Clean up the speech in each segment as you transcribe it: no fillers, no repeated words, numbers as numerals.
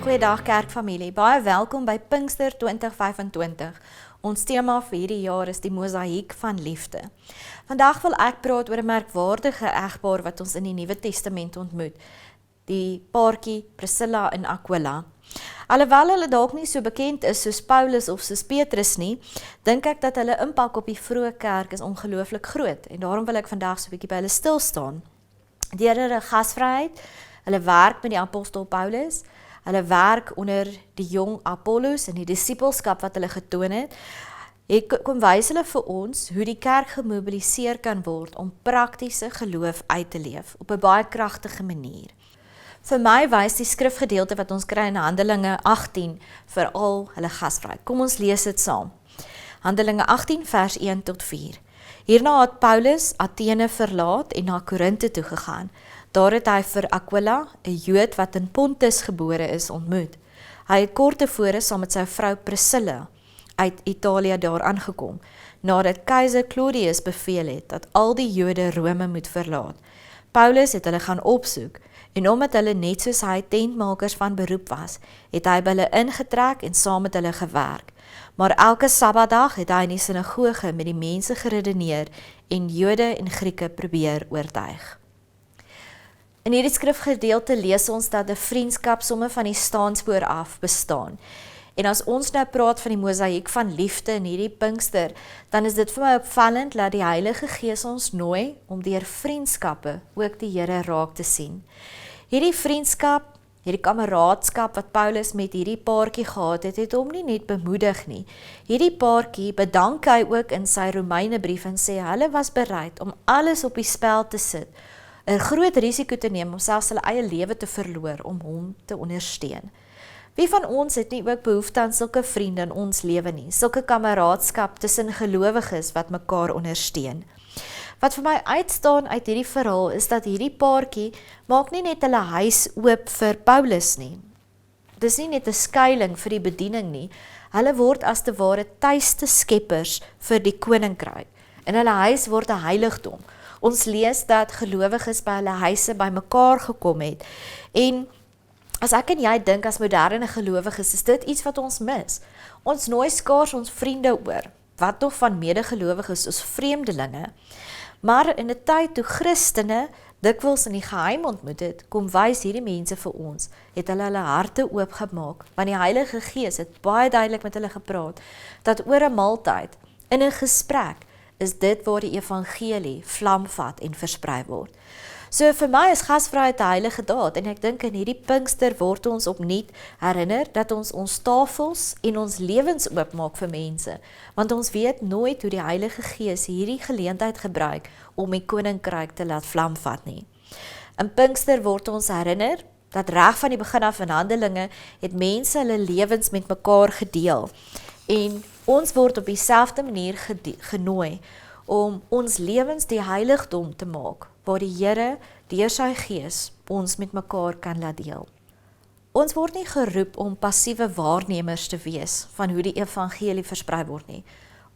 Goeiedag kerkfamilie, baie welkom by Pinkster 2025. Ons tema vir hierdie jaar is die mosaïek van liefde. Vandag wil ek praat oor 'n merkwaardige egpaar wat ons in die Nuwe Testament ontmoet. Die paartjie Priscilla en Aquila. Alhoewel hulle dalk nie so bekend is soos Paulus of soos Petrus nie, dink ek dat hulle impak op die vroeë kerk is ongelooflik groot en daarom wil ek vandag so 'n bietjie by hulle stil staan. Deur hulle gasvryheid, hulle werk met die apostel Paulus, hulle werk onder die jong Apollos en die disippelskap wat hulle getoon het, kom wys hulle vir ons hoe die kerk gemobiliseer kan word om praktiese geloof uit te leef op 'n baie kragtige manier. Vir my wys die skrifgedeelte wat ons kry in Handelinge 18 veral hulle gasvryheid. Kom ons lees dit saam. Handelinge 18 vers 1 tot 4. Hierna het Paulus Athene verlaat en na Korinthe toe gegaan. Daar het hy vir Aquila, 'n Jood wat in Pontus gebore is, ontmoet. Hy het kort tevore saam met sy vrou Priscilla uit Italië daar aangekom, nadat keiser Claudius beveel het dat al die Jode Rome moet verlaat. Paulus het hulle gaan opsoek, en omdat hulle net soos hy tentmakers van beroep was, het hy by hulle ingetrek en saam met hulle gewerk. Maar elke Sabbatdag het hy in die sinagoge met die mense geredeneer en Jode en Grieke probeer oortuig. In hierdie skrifgedeelte lees ons dat 'n vriendskap sommer van die staanspoor af bestaan. En as ons nou praat van die mosaïek van liefde in hierdie Pinkster, dan is dit vir my opvallend dat die Heilige Gees ons nooi om deur vriendskappe ook die Here raak te sien. Hierdie vriendskap, hierdie kameraadskap wat Paulus met hierdie paartjie gehad het, het hom nie net bemoedig nie. Hierdie paartjie bedank hy ook in sy Romeinebrief en sê hulle was bereid om alles op die spel te sit, 'n groot risiko te neem om selfs hulle eie lewe te verloor om hom te ondersteun. Wie van ons het nie ook behoefte aan sulke vriende in ons lewe nie, sulke kameraadskap tussen gelowiges wat mekaar ondersteun. Wat vir my uitstaan uit hierdie verhaal is dat hierdie paartjie maak nie net hulle huis oop vir Paulus nie. Dis nie net 'n skuiling vir die bediening nie, hulle word as te ware tuiste skeppers vir die koninkryk. En hulle huis word 'n heiligdom. Ons lees dat gelowiges by hulle huise by mekaar gekom het. En as ek en jy dink as moderne gelowiges, is dit iets wat ons mis. Ons nooi skaars ons vriende oor, wat nog van medegelowiges soos vreemdelinge. Maar in 'n tyd toe Christene dikwels in die geheim ontmoet het, kom wys hierdie mense vir ons, het hulle harte oopgemaak, want die Heilige Gees het baie duidelik met hulle gepraat, dat oor 'n maaltyd, in 'n gesprek, is dit waar die evangelie vlam vat en versprei word. So vir my is gasvryheid 'n heilige daad en ek dink in hierdie Pinkster word ons opnuut herinner dat ons tafels en ons lewens oopmaak vir mense, want ons weet nooit hoe die Heilige Gees hierdie geleentheid gebruik om die koninkryk te laat vlam vat nie. In Pinkster word ons herinner dat reg van die begin af in Handelinge het mense hulle lewens met mekaar gedeel en ons word op dieselfde manier genooi om ons lewens die heiligdom te maak, waar die Here deur sy Gees ons met mekaar kan laat deel. Ons word nie geroep om passiewe waarnemers te wees van hoe die evangelie versprei word nie.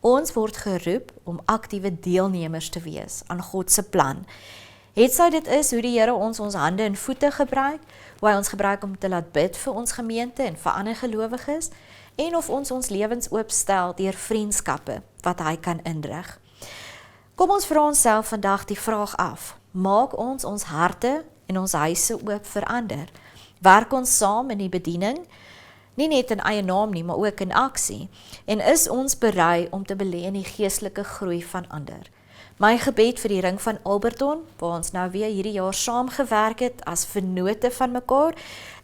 Ons word geroep om aktiewe deelnemers te wees aan God se plan. Hetsy dit is hoe die Here ons hande en voete gebruik, hoe hy ons gebruik om te laat bid vir ons gemeente en vir ander gelowiges, en of ons lewens oopstel deur vriendskappe wat hy kan inrig. Kom ons vra onsself vandag die vraag af, maak ons harte en ons huise oop vir ander? Werk ons saam in die bediening, nie net in eie naam nie, maar ook in aksie, en is ons berei om te belê in die geestelike groei van ander? My gebed vir die Ring van Alberton, waar ons nou weer hierdie jaar saamgewerk het as vennote van mekaar,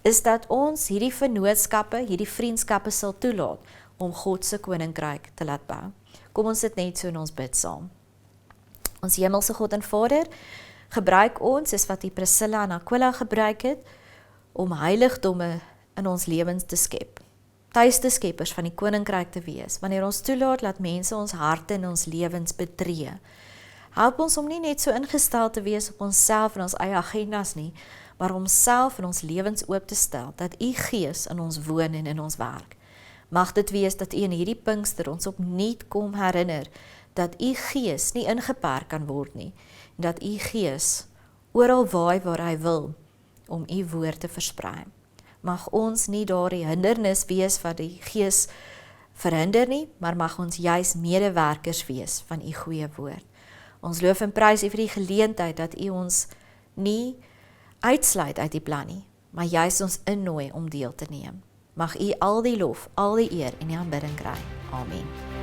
is dat ons hierdie vennootskappe, hierdie vriendskappe sal toelaat om God se koninkryk te laat bou. Kom ons sit net so in ons bid saam. Ons hemelse God en Vader, gebruik ons, soos wat die Priscilla en Aquila gebruik het, om heiligdomme in ons lewens te skep. Tuiste skeppers van die koninkryk te wees, wanneer ons toelaat, laat mense ons harte en ons lewens betree. Help ons om nie net so ingestel te wees op onsself en ons eie agendas nie, maar om self en ons lewens oop te stel, dat U Gees in ons woon en in ons werk. Mag dit wees dat U in hierdie Pinkster ons opnuut kom herinner, dat U Gees nie ingeperk kan word nie, en dat U Gees oral waai waar hy wil, om U woord te versprei. Mag ons nie daardie hindernis wees wat die Gees verhinder nie, maar mag ons juis medewerkers wees van u goeie woord. Ons loof en prys u vir die geleentheid dat u ons nie uitsluit uit die plan nie, maar juis ons innooi om deel te neem. Mag u al die lof, al die eer en die aanbidding kry. Amen.